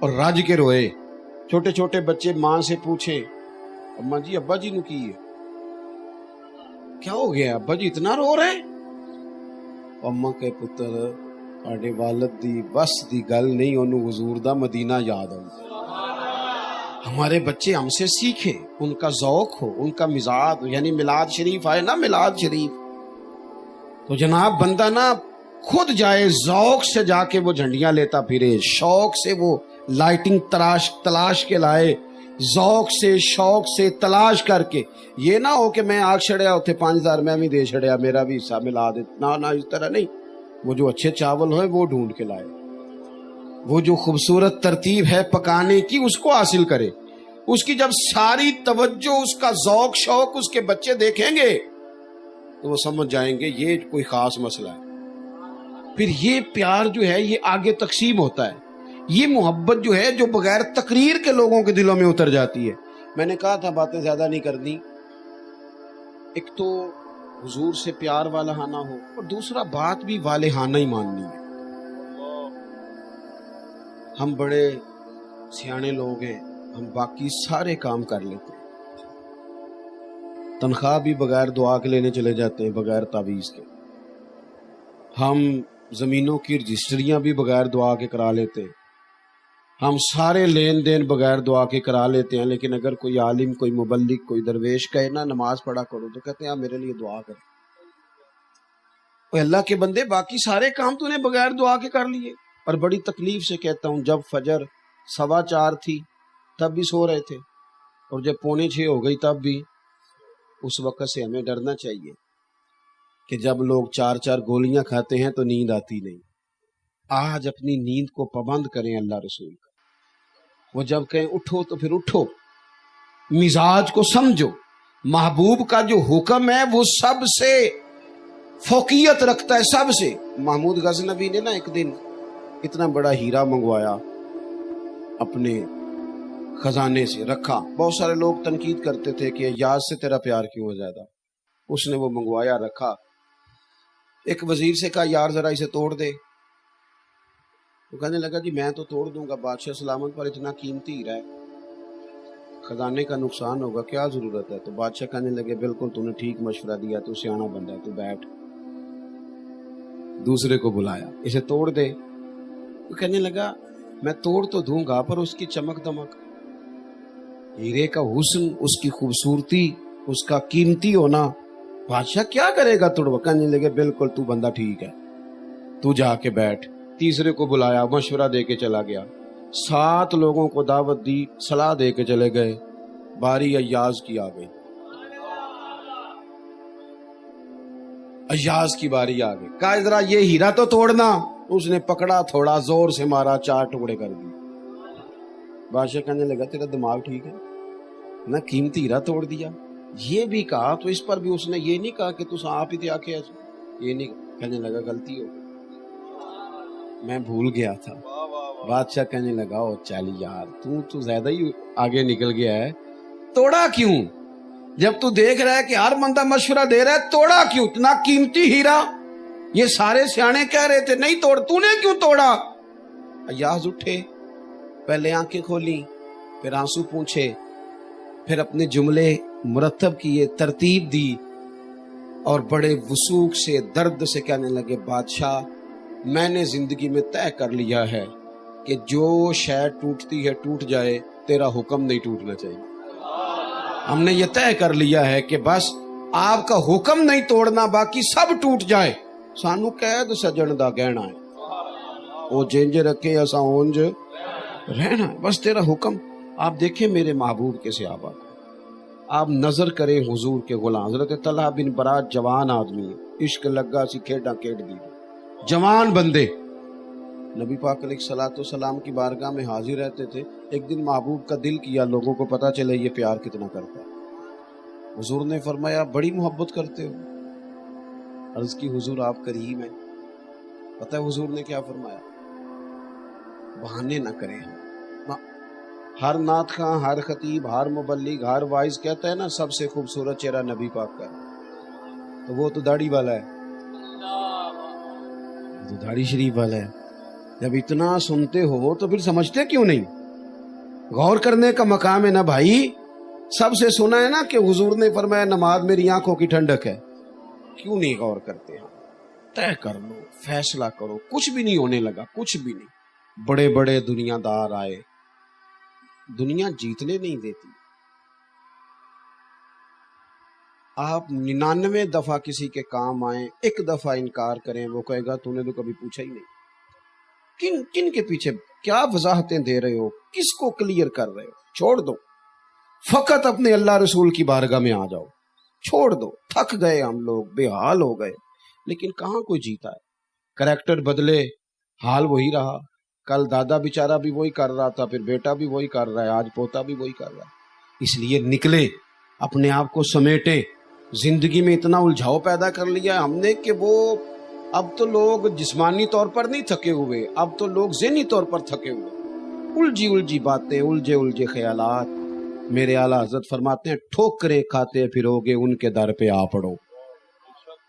اور رج کے روئے. چھوٹے چھوٹے بچے ماں سے پوچھیں اماں جی ابا جی نو کی ہے, کیا ہو گیا ابا جی اتنا رو رہے؟ اماں کہ پتر آڈے والد دی بس دی گل نہیں, انہوں حضور دا مدینہ یاد ہو. ہمارے بچے ہم سے سیکھیں, ان کا ذوق ہو, ان کا مزاج, یعنی میلاد شریف آئے نا, میلاد شریف تو جناب بندہ نا خود جائے, ذوق سے جا کے وہ جھنڈیاں لیتا پھرے, شوق سے وہ لائٹنگ تلاش کے لائے, ذوق سے شوق سے تلاش کر کے. یہ نہ ہو کہ میں آگ چھڑیا اتنے 5000 میں بھی دے چھڑیا, میرا بھی حصہ ملا دے, نہ اس طرح نہیں. وہ جو اچھے چاول ہوئے وہ ڈھونڈ کے لائے, وہ جو خوبصورت ترتیب ہے پکانے کی اس کو حاصل کرے. اس کی جب ساری توجہ, اس کا ذوق شوق اس کے بچے دیکھیں گے تو وہ سمجھ جائیں گے یہ کوئی خاص مسئلہ ہے. پھر یہ پیار جو ہے یہ آگے تقسیم ہوتا ہے. یہ محبت جو ہے جو بغیر تقریر کے لوگوں کے دلوں میں اتر جاتی ہے. میں نے کہا تھا باتیں زیادہ نہیں کرنی. ایک تو حضور سے پیار والہانہ ہو, اور دوسرا بات بھی والہانہ ہی ماننی ہے. ہم بڑے سیانے لوگ ہیں, ہم باقی سارے کام کر لیتے ہیں, تنخواہ بھی بغیر دعا کے لینے چلے جاتے ہیں, بغیر تعویذ کے. ہم زمینوں کی رجسٹریاں بھی بغیر دعا کے کرا لیتے ہیں, ہم سارے لین دین بغیر دعا کے کرا لیتے ہیں. لیکن اگر کوئی عالم, کوئی مبلغ, کوئی درویش کہے نا نماز پڑھا کرو تو کہتے ہیں آپ میرے لیے دعا کریں. اللہ کے بندے باقی سارے کام تو نے بغیر دعا کے کر لیے. اور بڑی تکلیف سے کہتا ہوں, جب فجر 4:15 تھی تب بھی سو رہے تھے, اور جب 5:45 ہو گئی تب بھی. اس وقت سے ہمیں ڈرنا چاہیے کہ جب لوگ 4 گولیاں کھاتے ہیں تو نیند آتی نہیں. آج اپنی نیند کو پابند کریں اللہ رسول کا. وہ جب کہیں اٹھو تو پھر اٹھو, مزاج کو سمجھو. محبوب کا جو حکم ہے وہ سب سے فوقیت رکھتا ہے, سب سے. محمود غزنوی نے نا ایک دن اتنا بڑا ہیرا منگوایا, اپنے خزانے سے رکھا. بہت سارے لوگ تنقید کرتے تھے کہ یاد سے تیرا پیار کیوں ہے زیادہ. اس نے وہ منگوایا, رکھا. ایک وزیر سے کہا یار ذرا اسے توڑ دے. وہ کہنے لگا جی میں تو توڑ دوں گا, بادشاہ سلامت پر اتنا قیمتی ہیرا ہے, خزانے کا نقصان ہوگا, کیا ضرورت ہے. تو بادشاہ کہنے لگے بالکل تو نے ٹھیک مشورہ دیا, تو سیانا بندہ ہے, تو بیٹھ. دوسرے کو بلایا, اسے توڑ دے. وہ کہنے لگا میں توڑ تو دوں گا پر اس کی چمک دمک, ہیرے کا حسن, اس کی خوبصورتی, اس کا قیمتی ہونا, بادشاہ کیا کرے گا توڑ. کہنے لگے بالکل تو بندہ ٹھیک ہے, تو جا کے بیٹھ. تیسرے کو بلایا, مشورہ دے کے چلا گیا. 7 لوگوں کو دعوت دی, صلاح دے کے چلے گئے. باری ایاز کی آ گئی, ایاز کی باری آ گئی. کہا ذرا یہ ہیرا تو توڑنا. اس نے پکڑا, تھوڑا زور سے مارا, 4 ٹکڑے کر دیے. بادشاہ کہنے لگا تیرا دماغ ٹھیک ہے نہ, قیمتی ہیرا توڑ دیا. یہ بھی کہا تو اس پر بھی اس نے یہ نہیں کہا کہ تو آپ ہی تھے, یہ نہیں. کہنے لگا غلطی ہو گئی, میں بھول گیا تھا. بادشاہ کہنے لگا او چل یار تو زیادہ ہی آگے نکل گیا ہے, توڑا کیوں؟ جب تو دیکھ رہا ہے کہ ہر بندہ مشورہ دے رہا ہے, توڑا کیوں؟ اتنا قیمتی ہیرا, یہ سارے سیانے کہہ رہے تھے نہیں توڑ, تو نے کیوں توڑا؟ ایاز اٹھے, پہلے آنکھیں کھولی, پھر آنسو پونچھے, پھر اپنے جملے مرتب کیے, ترتیب دی, اور بڑے وثوق سے درد سے کہنے لگے بادشاہ میں نے زندگی میں طے کر لیا ہے کہ جو شے ٹوٹتی ہے ٹوٹ جائے, تیرا حکم نہیں ٹوٹنا چاہیے. ہم نے یہ طے کر لیا ہے کہ بس آپ کا حکم نہیں توڑنا, باقی سب ٹوٹ جائے. سانو قید سجن دا کہنا ہے, وہ جنج رکھے ایسا اونج رہنا ہے, بس تیرا حکم. آپ دیکھیں میرے محبوب کے صحابہ کو, آپ نظر کریں حضور کے غلام. حضرت طلحہ بن برات جوان آدمی, عشق لگا سی کھیڈا کھیڈ دی, جوان بندے. نبی پاک علیہ الصلوۃ والسلام کی بارگاہ میں حاضر رہتے تھے. ایک دن محبوب کا دل کیا لوگوں کو پتہ چلے یہ پیار کتنا کرتا ہے. حضور نے فرمایا بڑی محبت کرتے ہو. عرض کی حضور آپ کریم ہیں. پتہ ہے حضور نے کیا فرمایا؟ بہانے نہ کریں. ہر نعت خواں, ہر خطیب, ہر مبلغ, ہر وائز کہتا ہے نا سب سے خوبصورت چہرہ نبی پاک کا ہے, تو وہ تو داڑھی والا ہے, تو داڑھی شریف والا ہے. جب اتنا سنتے ہو تو پھر سمجھتے کیوں نہیں؟ غور کرنے کا مقام ہے نا بھائی. سب سے سنا ہے نا کہ حضور نے فرمایا نماز میری آنکھوں کی ٹھنڈک ہے. کیوں نہیں غور کرتے ہم؟ طے کر لو, فیصلہ کرو. کچھ بھی نہیں ہونے لگا, کچھ بھی نہیں. بڑے بڑے دنیا دار آئے, دنیا جیتنے نہیں دیتی. آپ 99 دفعہ کسی کے کام آئیں, ایک دفعہ انکار کریں, وہ کہے گا تو نے تو کبھی پوچھا ہی نہیں. کن کے پیچھے کیا وضاحتیں دے رہے ہو, کس کو کلیئر کر رہے ہو؟ چھوڑ دو, فقط اپنے اللہ رسول کی بارگاہ میں آ جاؤ. چھوڑ دو, تھک گئے ہم لوگ, بے حال ہو گئے. لیکن کہاں کوئی جیتا ہے؟ کریکٹر بدلے, حال وہی رہا. کل دادا بیچارہ بھی وہی کر رہا تھا, پھر بیٹا بھی وہی کر رہا ہے, آج پوتا بھی وہی کر رہا ہے. اس لیے نکلے, اپنے آپ کو سمیٹے. زندگی میں اتنا الجھاؤ پیدا کر لیا ہم نے کہ وہ اب تو لوگ جسمانی طور پر نہیں تھکے ہوئے, اب تو لوگ ذہنی طور پر تھکے ہوئے. الجھی باتیں, الجھے خیالات. میرے اعلیٰ حضرت فرماتے ہیں ٹھوکریں کھاتے پھروگے ان کے در پہ آ پڑو.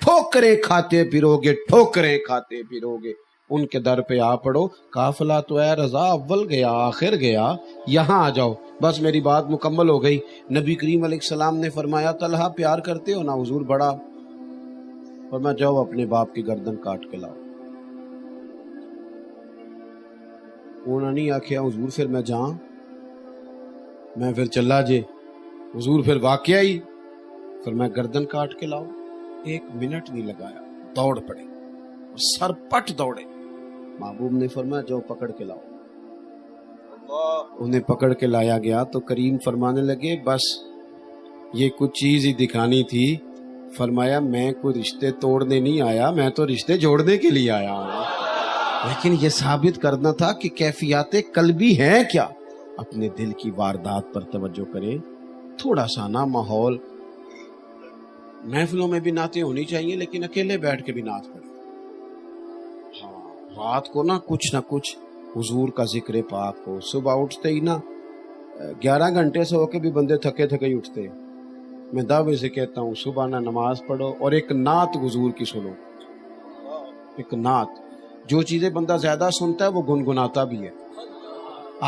ٹھوکریں کھاتے پھروگے, ٹھوکریں کھاتے پھروگے ان کے در پہ آ پڑو. قافلہ تو اے رضا اول گیا آخر گیا, یہاں آ جاؤ. بس میری بات مکمل ہو گئی. نبی کریم علیہ السلام نے فرمایا طلحہ پیار کرتے ہو نا؟ حضور بڑا. فرمایا جاؤ اپنے باپ کی گردن کاٹ کے لاؤ. انہوں نے آخیا حضور پھر میں جاؤں, میں پھر چلا جے. حضور پھر واقعہ ہی فرمایا گردن کاٹ کے لاؤ. 1 منٹ نہیں لگایا, دوڑ پڑے, سر پٹ دوڑے. محبوب نے فرمایا جاؤ پکڑ کے لاؤ. انہیں پکڑ کے لایا گیا تو کریم فرمانے لگے بس یہ کچھ چیز ہی دکھانی تھی. فرمایا میں کوئی رشتے توڑنے نہیں آیا, میں تو رشتے جوڑنے کے لیے آیا ہوں. لیکن یہ ثابت کرنا تھا کہ کیفیات قلبی ہیں کیا. اپنے دل کی واردات پر توجہ کریں. تھوڑا سا نا ماحول, محفلوں میں بھی نعتیں ہونی چاہیے لیکن اکیلے بیٹھ کے بھی نعت پڑھیں. ہاں, رات کو نا کچھ حضور کا ذکر پاک ہو. صبح اٹھتے ہی نا 11 گھنٹے سے ہو کے بھی بندے تھکے ہی اٹھتے. میں دعوے سے کہتا ہوں صبح نہ نماز پڑھو اور ایک نعت حضور کی سنو. ایک نعت, جو چیزیں بندہ زیادہ سنتا ہے وہ گنگناتا بھی ہے.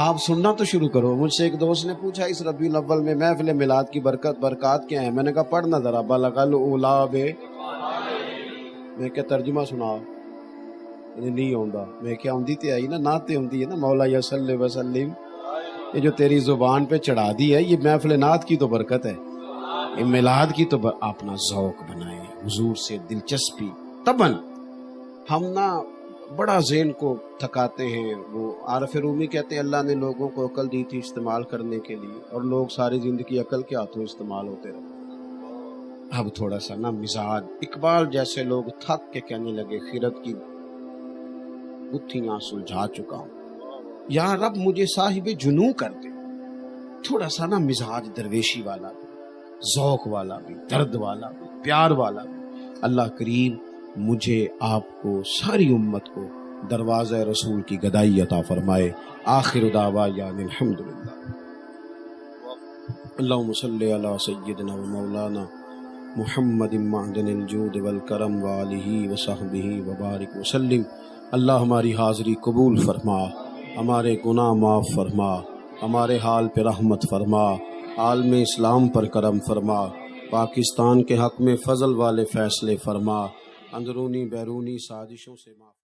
آپ سننا تو شروع کرو. مجھ سے ایک دوست نے پوچھا اس ربیع الاول میں محفل میلاد کی برکات کیا ہیں؟ میں نے کہا پڑھنا ذرا بلغل اولا بے. میں کیا ترجمہ سنا نہیں آؤں. میں کیا آؤں تے آئی نا, نعت آؤں ہے نا, مولا یا صلی وسلم. یہ جو تیری زبان پہ چڑھا دی ہے یہ محفل نعت کی تو برکت ہے, یہ میلاد کی تو اپنا ذوق بنائیں, حضور سے دلچسپی. تبن ہم نا بڑا ذہن کو تھکاتے ہیں. وہ عارف رومی کہتے ہیں اللہ نے لوگوں کو عقل دی تھی استعمال کرنے کے لیے, اور لوگ ساری زندگی عقل کے ہاتھوں استعمال ہوتے رہے. اب تھوڑا سا نا مزاج, اقبال جیسے لوگ تھک کے کہنے لگے خیرت کی گتھیاں سلجھا چکا ہوں, یا رب مجھے صاحب جنوں کر دے. تھوڑا سا نا مزاج درویشی والا بھی, ذوق والا بھی, درد والا بھی, پیار والا بھی. اللہ کریم مجھے آپ کو ساری امت کو دروازہ رسول کی گدائی عطا فرمائے. آخر دعوانا الحمدللہ. اللہم صلی علی سیدنا و مولانا محمد معدن الجود والکرم وآلہ وصحبہ وبارک وسلم. اللہ ہماری حاضری قبول فرما, ہمارے گناہ معاف فرما, ہمارے حال پہ رحمت فرما, عالم اسلام پر کرم فرما, پاکستان کے حق میں فضل والے فیصلے فرما, اندرونی بیرونی سازشوں سے معاف.